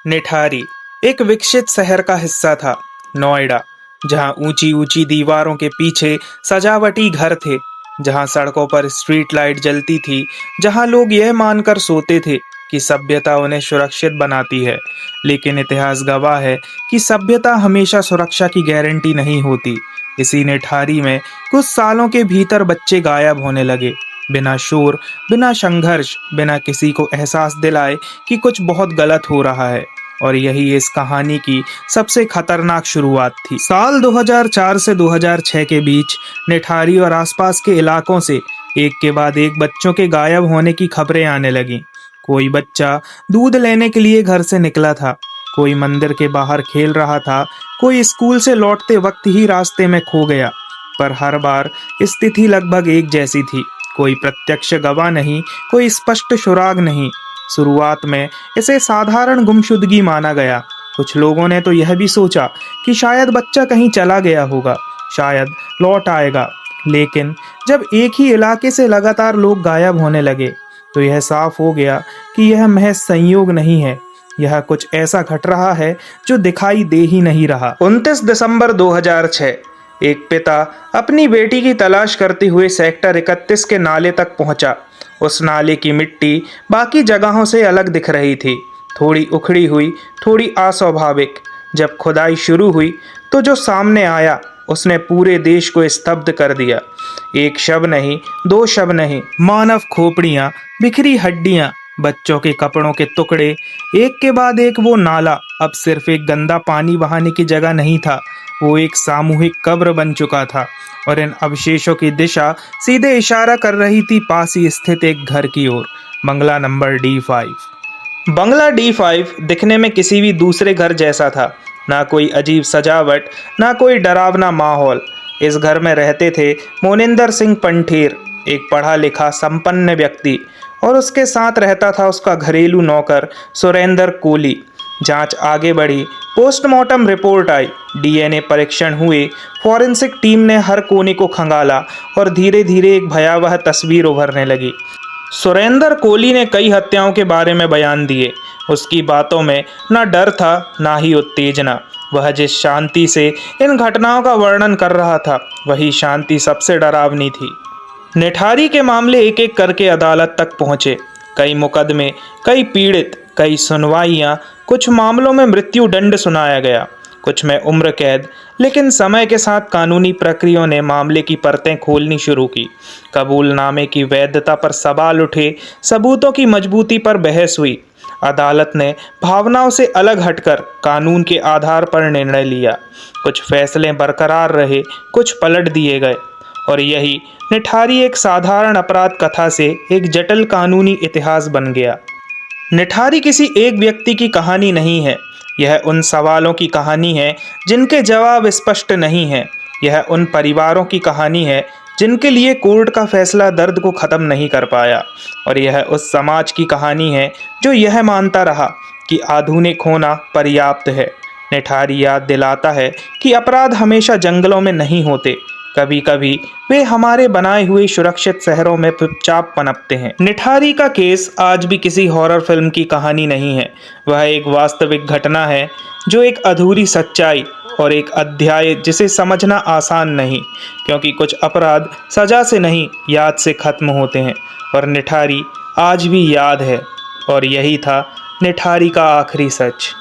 निठारी एक विकसित शहर का हिस्सा था। नोएडा, जहां ऊंची ऊंची दीवारों के पीछे सजावटी घर थे, जहां सड़कों पर स्ट्रीट लाइट जलती थी, जहां लोग यह मानकर सोते थे कि सभ्यता उन्हें सुरक्षित बनाती है। लेकिन इतिहास गवाह है कि सभ्यता हमेशा सुरक्षा की गारंटी नहीं होती। इसी निठारी में कुछ सालों के भीतर बच्चे गायब होने लगे, बिना शोर, बिना संघर्ष, बिना किसी को एहसास दिलाए कि कुछ बहुत गलत हो रहा है। और यही इस कहानी की सबसे खतरनाक शुरुआत थी। साल 2004 से 2006 के बीच निठारी और आसपास के इलाकों से एक के बाद एक बच्चों के गायब होने की खबरें आने लगीं। कोई बच्चा दूध लेने के लिए घर से निकला था, कोई मंदिर के बाहर खेल रहा था, कोई स्कूल से लौटते वक्त ही रास्ते में खो गया। पर हर बार स्थिति लगभग एक जैसी थी। कोई प्रत्यक्ष गवाह नहीं, कोई स्पष्ट सुराग नहीं। शुरुआत में इसे साधारण गुमशुदगी माना गया। कुछ लोगों ने तो यह भी सोचा कि शायद बच्चा कहीं चला गया होगा, शायद लौट आएगा। लेकिन जब एक ही इलाके से लगातार लोग गायब होने लगे, तो यह साफ हो गया कि यह महज संयोग नहीं है। यह कुछ ऐसा घट रहा है जो दिखाई दे ही नहीं रहा। 29 दिसंबर 2006 एक पिता अपनी बेटी की तलाश करते हुए सेक्टर 31 के नाले तक पहुंचा। उस नाले की मिट्टी बाकी जगहों से अलग दिख रही थी, थोड़ी उखड़ी हुई, थोड़ी अस्वाभाविक। जब खुदाई शुरू हुई तो जो सामने आया उसने पूरे देश को स्तब्ध कर दिया। एक शव नहीं, दो शव नहीं, मानव खोपड़ियां, बिखरी हड्डियां, बच्चों के कपड़ों के टुकड़े, एक के बाद एक। वो नाला अब सिर्फ एक गंदा पानी बहाने की जगह नहीं था, वो एक सामूहिक कब्र बन चुका था। और इन अवशेषों की दिशा सीधे इशारा कर रही थी पास ही स्थित एक घर की ओर, बंगला नंबर D5। बंगला D5 दिखने में किसी भी दूसरे घर जैसा था। ना कोई अजीब सजावट, ना कोई डरावना माहौल। इस घर में रहते थे मोनिंदर सिंह पंठेर, एक पढ़ा लिखा संपन्न व्यक्ति, और उसके साथ रहता था उसका घरेलू नौकर सुरेंद्र कोली। जांच आगे बढ़ी, पोस्टमार्टम रिपोर्ट आई, DNA परीक्षण हुए, फॉरेंसिक टीम ने हर कोने को खंगाला और धीरे धीरे एक भयावह तस्वीर उभरने लगी। सुरेंद्र कोली ने कई हत्याओं के बारे में बयान दिए। उसकी बातों में ना डर था, ना ही उत्तेजना। वह जिस शांति से इन घटनाओं का वर्णन कर रहा था, वही शांति सबसे डरावनी थी। निठारी के मामले एक एक करके अदालत तक पहुंचे। कई मुकदमे, कई पीड़ित, कई सुनवाइयां। कुछ मामलों में मृत्यु दंड सुनाया गया, कुछ में उम्र कैद। लेकिन समय के साथ कानूनी प्रक्रियाओं ने मामले की परतें खोलनी शुरू की। कबूलनामे की वैधता पर सवाल उठे, सबूतों की मजबूती पर बहस हुई। अदालत ने भावनाओं से अलग हटकर कानून के आधार पर निर्णय लिया। कुछ फैसले बरकरार रहे, कुछ पलट दिए गए। और यही निठारी एक साधारण अपराध कथा से एक जटिल कानूनी इतिहास बन गया। निठारी किसी एक व्यक्ति की कहानी नहीं है, यह उन सवालों की कहानी है जिनके जवाब स्पष्ट नहीं हैं। यह उन परिवारों की कहानी है जिनके लिए कोर्ट का फैसला दर्द को ख़त्म नहीं कर पाया। और यह उस समाज की कहानी है जो यह मानता रहा कि आधुनिक होना पर्याप्त है। निठारी याद दिलाता है कि अपराध हमेशा जंगलों में नहीं होते, कभी कभी वे हमारे बनाए हुए सुरक्षित शहरों में चुपचाप पनपते हैं। निठारी का केस आज भी किसी हॉरर फिल्म की कहानी नहीं है, वह एक वास्तविक घटना है, जो एक अधूरी सच्चाई और एक अध्याय जिसे समझना आसान नहीं, क्योंकि कुछ अपराध सजा से नहीं, याद से खत्म होते हैं। और निठारी आज भी याद है, और यही था निठारी का आखिरी सच।